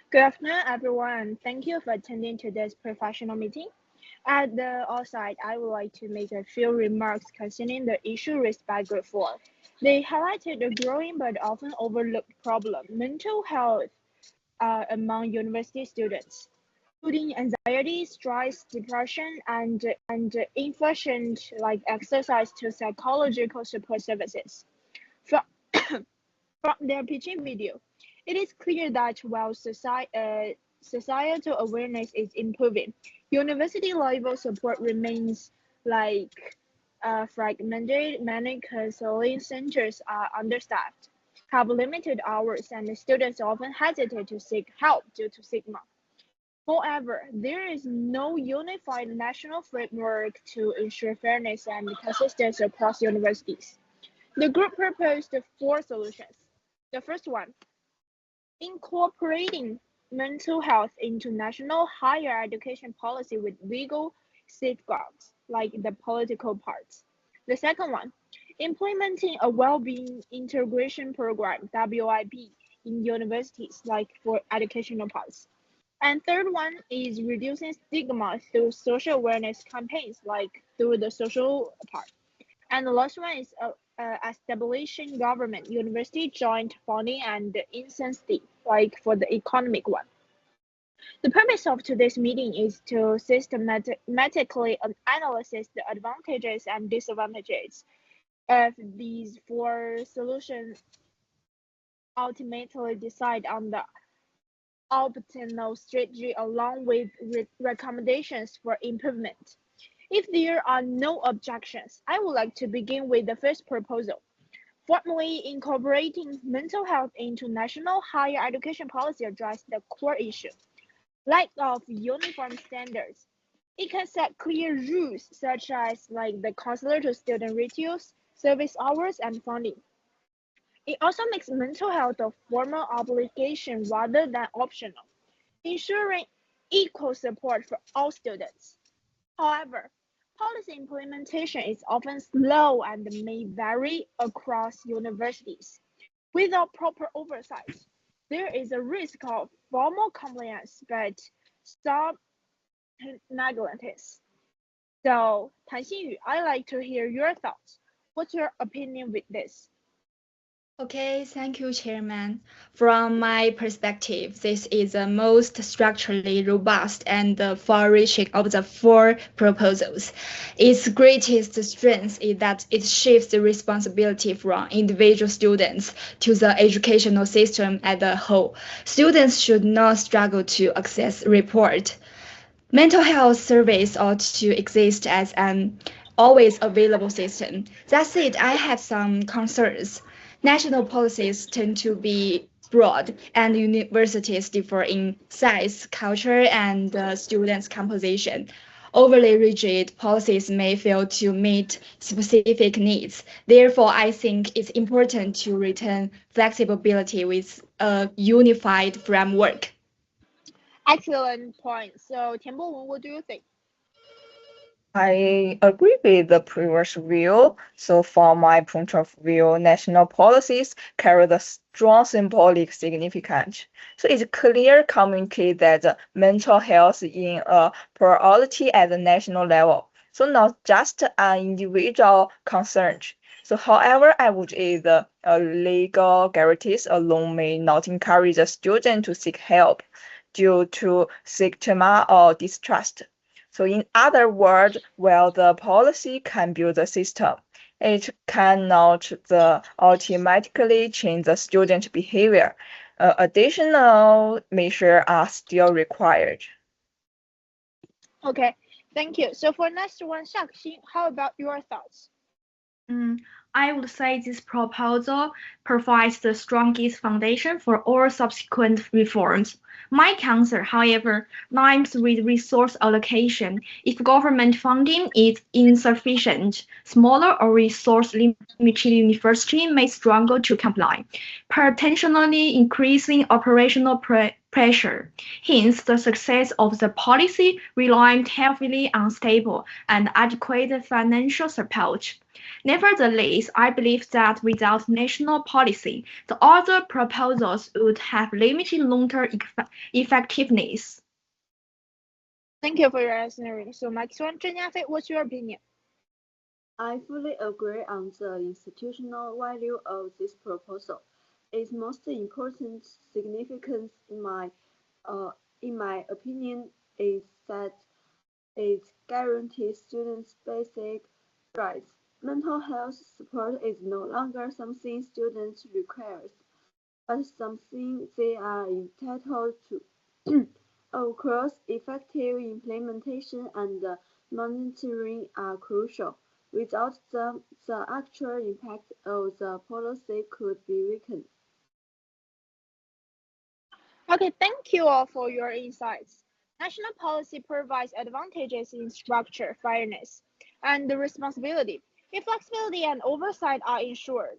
Good afternoon, everyone. Thank you for attending today's professional meeting. At the outside, I would like to make a few remarks concerning the issue raised by Group 4. They highlighted a growing but often overlooked problem, mental health among university students, including anxiety, stress, depression, and insufficient like exercise to psychological support services. From, from their pitching video, it is clear that while societal awareness is improving, university level support remains like fragmented. Many counseling centers are understaffed, have limited hours, and students often hesitate to seek help due to stigma. However, there is no unified national framework to ensure fairness and consistency across universities. The group proposed four solutions. The first one, incorporating mental health into national higher education policy with legal safeguards, like the political parts. The second one, implementing a well-being integration program, WIP, in universities, like for educational parts. And third one is reducing stigma through social awareness campaigns, like through the social part. And the last one is establishing government university joint funding and incentive, like for the economic one. The purpose of today's meeting is to systematically analyze the advantages and disadvantages of these four solutions, ultimately decide on the optimal strategy along with recommendations for improvement. If there are no objections, I would like to begin with the first proposal. Formally incorporating mental health into national higher education policy address the core issue, lack of uniform standards. It can set clear rules such as like the counselor to student ratios, service hours, and funding. It also makes mental health a formal obligation rather than optional, ensuring equal support for all students. However, policy implementation is often slow and may vary across universities. Without proper oversight, there is a risk of formal compliance but some negligence. So, Tan Xinyu, I'd like to hear your thoughts. What's your opinion with this? Okay, thank you, Chairman. From my perspective, this is the most structurally robust and far-reaching of the four proposals. Its greatest strength is that it shifts the responsibility from individual students to the educational system as a whole. Students should not struggle to access report. Mental health service ought to exist as an always available system. That said, I have some concerns. National policies tend to be broad, and universities differ in size, culture, and students' composition. Overly rigid policies may fail to meet specific needs. Therefore, I think it's important to retain flexibility with a unified framework. Excellent point. So, Tianbo, what do you think? I agree with the previous view. So, from my point of view, national policies carry the strong symbolic significance. So, it's clear communicate that mental health is a priority at the national level. So, not just an individual concern. So, however, I would add the legal guarantees alone may not encourage the student to seek help due to stigma or distrust. So in other words, while the policy can build the system, it cannot automatically change the student behavior. Additional measures are still required. Okay, thank you. So, for next one, Xiaoxin, how about your thoughts? Mm, I would say this proposal provides the strongest foundation for all subsequent reforms. My concern, however, lies with resource allocation. If government funding is insufficient, smaller or resource-limited universities may struggle to comply, potentially increasing operational pressure. Hence, the success of the policy relied heavily on stable and adequate financial support. Nevertheless, I believe that without national policy, the other proposals would have limited long-term effectiveness. Thank you for your answering. So next one, Zheng Yafei, what's your opinion? I fully agree on the institutional value of this proposal. Its most important significance, in my opinion, is that it guarantees students basic rights. Mental health support is no longer something students require, but something they are entitled to. Of course, effective implementation and monitoring are crucial. Without them, the actual impact of the policy could be weakened. Okay, thank you all for your insights. National policy provides advantages in structure, fairness, and the responsibility. If flexibility and oversight are ensured.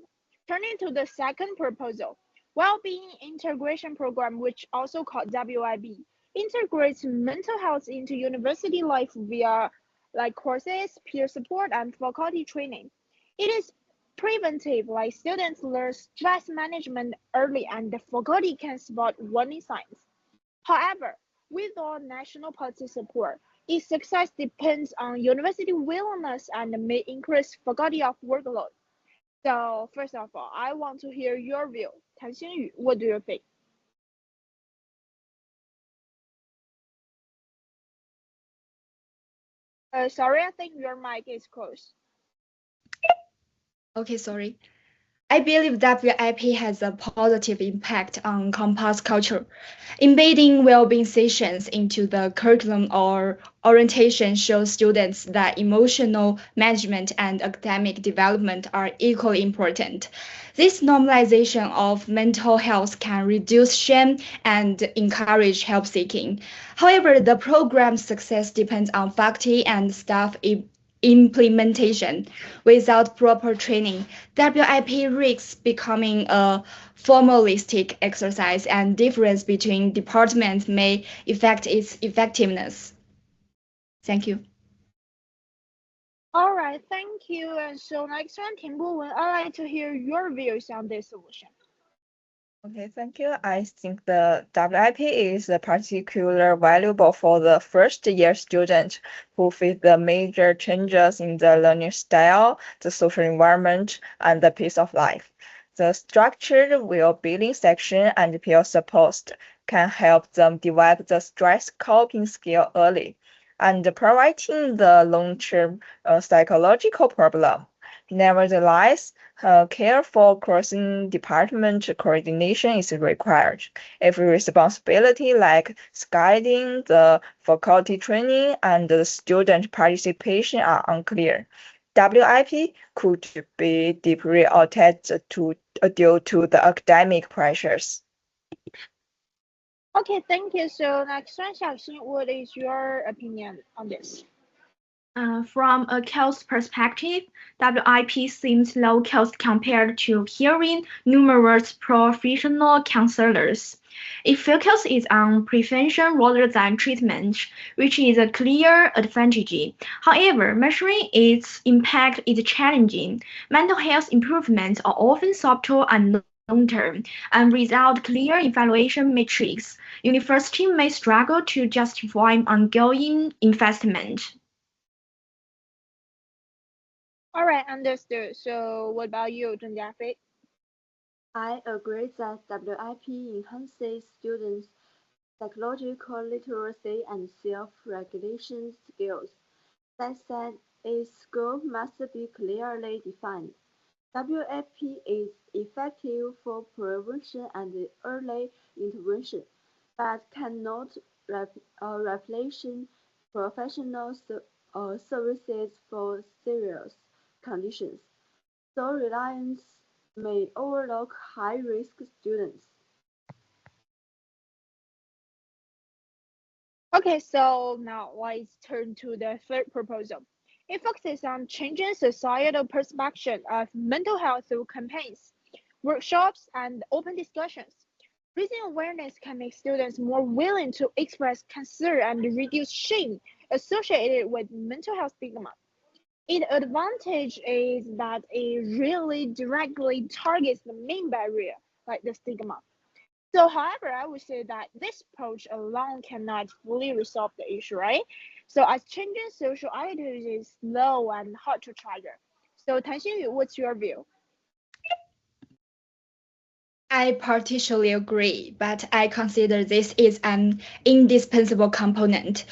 Turning to the second proposal, Well-being Integration Program, which also called WIB, integrates mental health into university life via like courses, peer support, and faculty training. It is preventive, like students learn stress management early and the faculty can spot warning signs. However, without national policy support, its success depends on university willingness and may increase faculty of workload. So first of all, I want to hear your view. Tan Xinyu, what do you think? Sorry, I think your mic is closed. Okay, sorry. I believe WIP has a positive impact on campus culture. Embedding well-being sessions into the curriculum or orientation shows students that emotional management and academic development are equally important. This normalization of mental health can reduce shame and encourage help seeking. However, the program's success depends on faculty and staff implementation. Without proper training, WIP risks becoming a formalistic exercise, and difference between departments may affect its effectiveness. Thank you. All right, thank you. And so next one, Tim Bowen, I'd like to hear your views on this solution. Okay, thank you. I think the WIP is particularly valuable for the first-year student who face the major changes in the learning style, the social environment, and the pace of life. The structured well-being section and peer support can help them develop the stress coping skill early and preventing the long-term psychological problem. Nevertheless, careful crossing-department coordination is required. If responsibility like guiding the faculty training and the student participation are unclear, WIP could be deeply altered due to the academic pressures. Okay, thank you. So next one, Xiaoxin, what is your opinion on this? From a cost perspective, WIP seems low cost compared to hiring numerous professional counselors. It focuses on prevention rather than treatment, which is a clear advantage. However, measuring its impact is challenging. Mental health improvements are often subtle and long-term, and without clear evaluation metrics, universities may struggle to justify ongoing investment. All right, understood. So what about you, Zheng Jiafei? I agree that WIP enhances students' psychological literacy and self-regulation skills. That said, its scope must be clearly defined. WIP is effective for prevention and early intervention, but cannot replace professional services for serious conditions, so reliance may overlook high-risk students. Okay, so now let's turn to the third proposal. It focuses on changing societal perception of mental health through campaigns, workshops, and open discussions. Raising awareness can make students more willing to express concern and reduce shame associated with mental health stigma. Its advantage is that it really directly targets the main barrier, like the stigma. So, however, I would say that this approach alone cannot fully resolve the issue, right? So, as changing social attitudes is slow and hard to trigger. So, Tan Xinyu, what's your view? I partially agree, but I consider this is an indispensable component.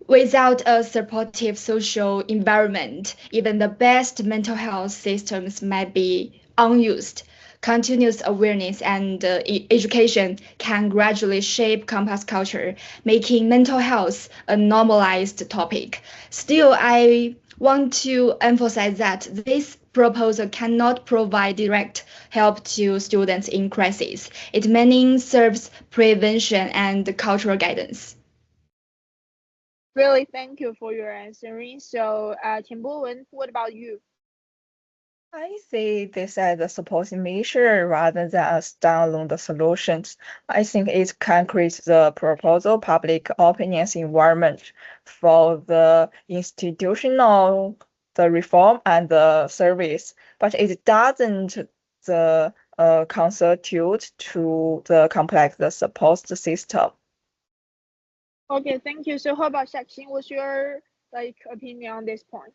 Without a supportive social environment, even the best mental health systems might be unused. Continuous awareness and education can gradually shape campus culture, making mental health a normalized topic. Still, I want to emphasize that this proposal cannot provide direct help to students in crisis. It mainly serves prevention and cultural guidance. Really, thank you for your answering. So, Tian Bowen, what about you? I see this as a supporting measure rather than a standalone solution. I think it can create the proposal public opinions environment for the institutional, the reform and the service, but it doesn't the constitute to the complex the support system. Okay, thank you. So, how about Xiaxin? What's your opinion on this point?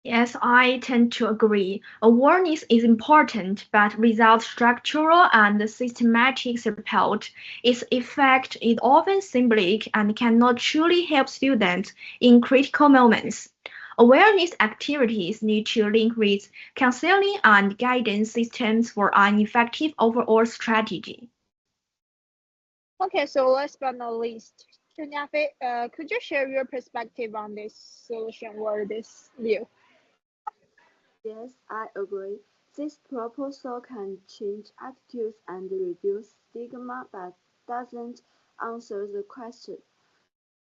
Yes, I tend to agree. Awareness is important, but without structural and systematic support, its effect is often symbolic and cannot truly help students in critical moments. Awareness activities need to link with counseling and guidance systems for an effective overall strategy. Okay, so last but not least, Chunyafe, could you share your perspective on this solution or this view? Yes, I agree. This proposal can change attitudes and reduce stigma, but doesn't answer the question: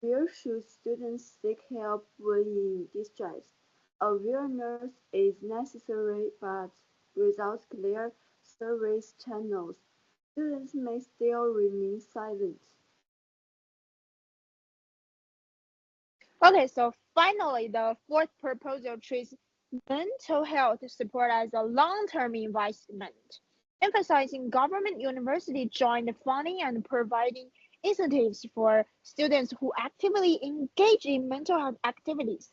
where should students seek help when in distress? Awareness is necessary, but without clear service channels, students may still remain silent. Okay, so finally, the fourth proposal treats mental health support as a long-term investment, emphasizing government university joint funding and providing incentives for students who actively engage in mental health activities.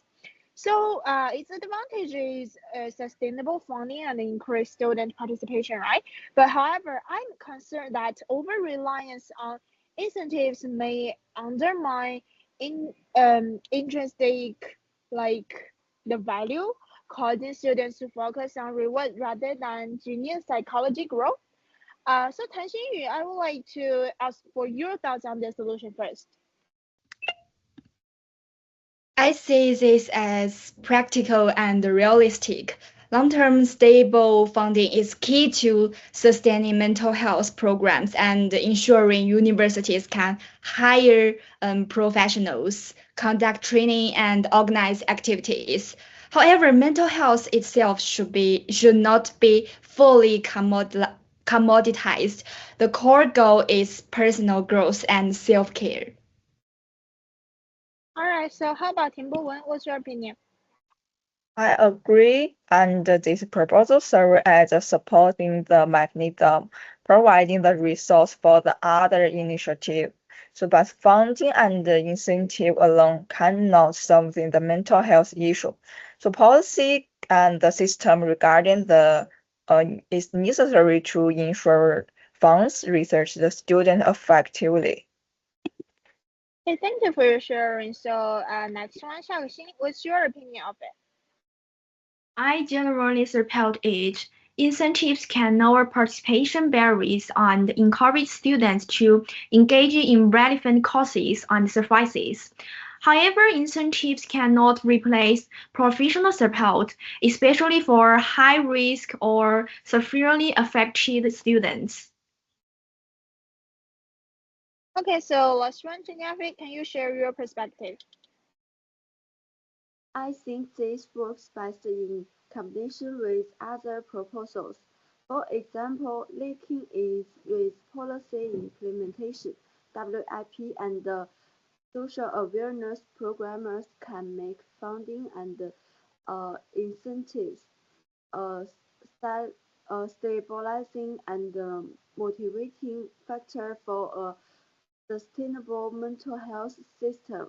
So its advantage is sustainable funding and increased student participation, right? But however, I'm concerned that over reliance on incentives may undermine intrinsic like the value, causing students to focus on reward rather than genuine psychology growth. So Tan Xinyu, I would like to ask for your thoughts on the solution first. I see this as practical and realistic. Long-term stable funding is key to sustaining mental health programs and ensuring universities can hire professionals, conduct training, and organize activities. However, mental health itself should not be fully commoditized. The core goal is personal growth and self-care. All right, so how about Timbo Wen? What's your opinion? I agree, and this proposal serves as a supporting the mechanism, providing the resource for the other initiative. So, but funding and the incentive alone cannot solve the mental health issue. So, policy and the system regarding the is necessary to ensure funds research the student effectively. Hey, thank you for your sharing. So, next one, Xiaoxin, what's your opinion of it? I generally support it. Incentives can lower participation barriers and encourage students to engage in relevant courses and services. However, incentives cannot replace professional support, especially for high risk or severely affected students. Okay, so last one, Chinyafi, can you share your perspective? I think this works best in combination with other proposals. For example, linking it with policy implementation, WIP, and social awareness programs can make funding and incentives uh, sti- a stabilizing and motivating factor for a sustainable mental health system.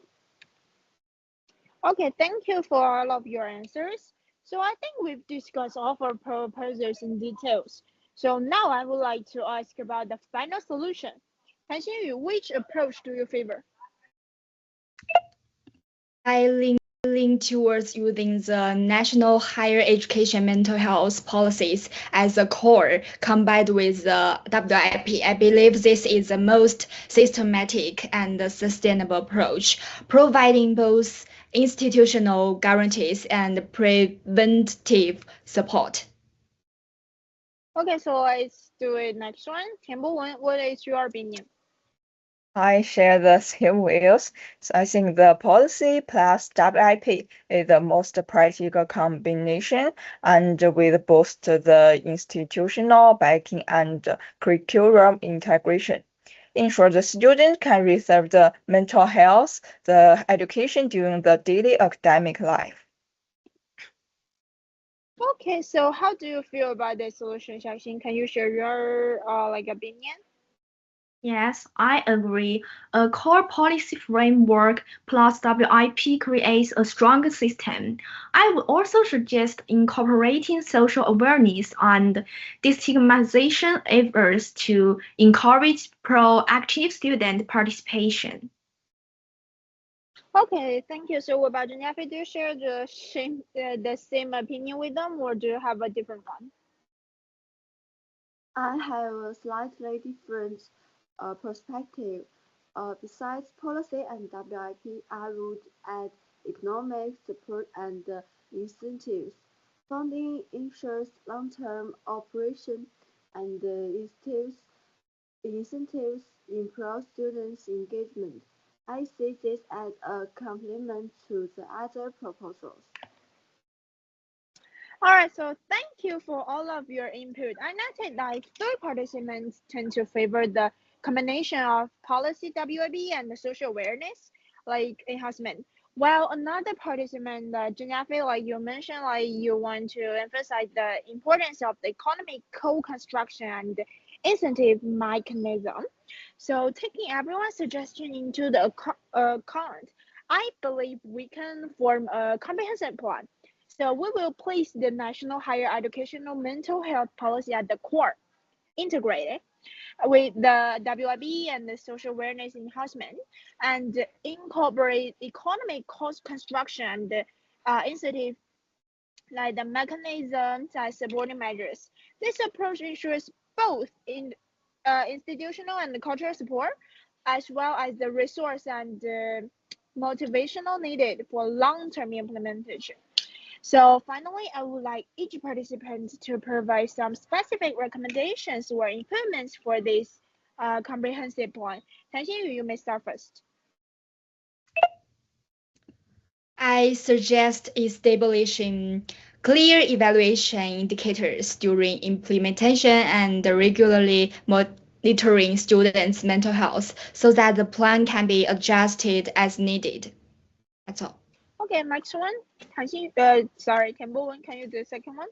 Okay, thank you for all of your answers. So I think we've discussed all of our proposals in details. So now I would like to ask about the final solution. Tan Xinyu, which approach do you favor? I lean towards using the national higher education mental health policies as a core combined with the WIP. I believe this is the most systematic and sustainable approach, providing both institutional guarantees and preventive support. Okay, so let's do it next one. Tianbo Wen, what is your opinion? I share the same views. So I think the policy plus WIP is the most practical combination and will boost the institutional backing and curriculum integration. Ensure the students can receive the mental health, the education during the daily academic life. Okay, so how do you feel about this solution, Xiaoxin? Can you share your opinion? Yes, I agree. A core policy framework plus WIP creates a stronger system. I would also suggest incorporating social awareness and destigmatization efforts to encourage proactive student participation. Okay, thank you. So what about Jennifer? Do you share the same opinion with them, or do you have a different one? I have a slightly different perspective. Besides policy and WIP, I would add economic support and incentives. Funding ensures long-term operation and incentives improve students' engagement. I see this as a complement to the other proposals. All right, so thank you for all of your input. I noted that third participants tend to favor the combination of policy WIB and the social awareness, like enhancement. While another participant, Jennifer, like you mentioned, like you want to emphasize the importance of the economic co-construction and incentive mechanism. So taking everyone's suggestion into the account, I believe we can form a comprehensive plan. So we will place the national higher educational mental health policy at the core, integrated with the WIB and the social awareness enhancement, and incorporate economic cost construction and incentive like the mechanisms and supporting measures. This approach ensures both in institutional and cultural support, as well as the resource and motivational needed for long-term implementation. So finally, I would like each participant to provide some specific recommendations or improvements for this comprehensive plan. Tan Xinyu, you may start first. I suggest establishing clear evaluation indicators during implementation and regularly monitoring students' mental health so that the plan can be adjusted as needed. That's all. Okay, next one. Tianbo Wen, can you do the second one?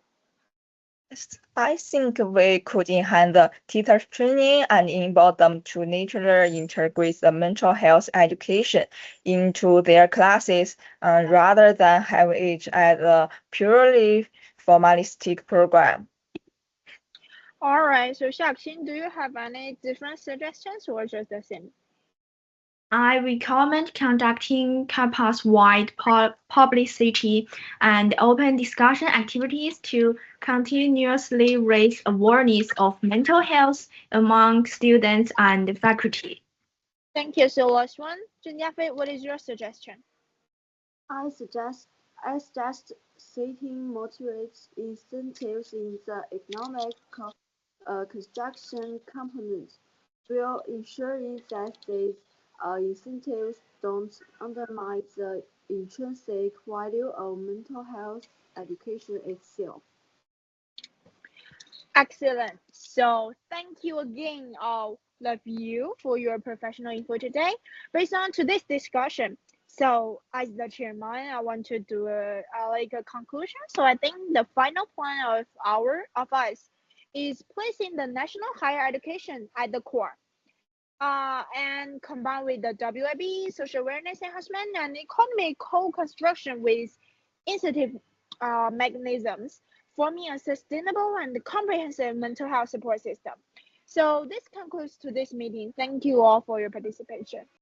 I think we could enhance the teacher training and involve them to naturally integrate the mental health education into their classes rather than have it as a purely formalistic program. All right, so Xiaoxin, do you have any different suggestions or just the same? I recommend conducting campus-wide publicity and open discussion activities to continuously raise awareness of mental health among students and faculty. Thank you. So last one, Junyafe, what is your suggestion? I suggest I suggest setting moderate incentives in the economic construction component, while ensuring that these incentives don't undermine the intrinsic value of mental health education itself. Excellent. So thank you again, all of you, for your professional info today. Based on today's discussion, so as the chairman, I want to do a conclusion. So I think the final plan of us is placing the national higher education at the core. And combined with the WIB, social awareness enhancement, and economic co-construction with incentive mechanisms, forming a sustainable and comprehensive mental health support system. So this concludes today's meeting. Thank you all for your participation.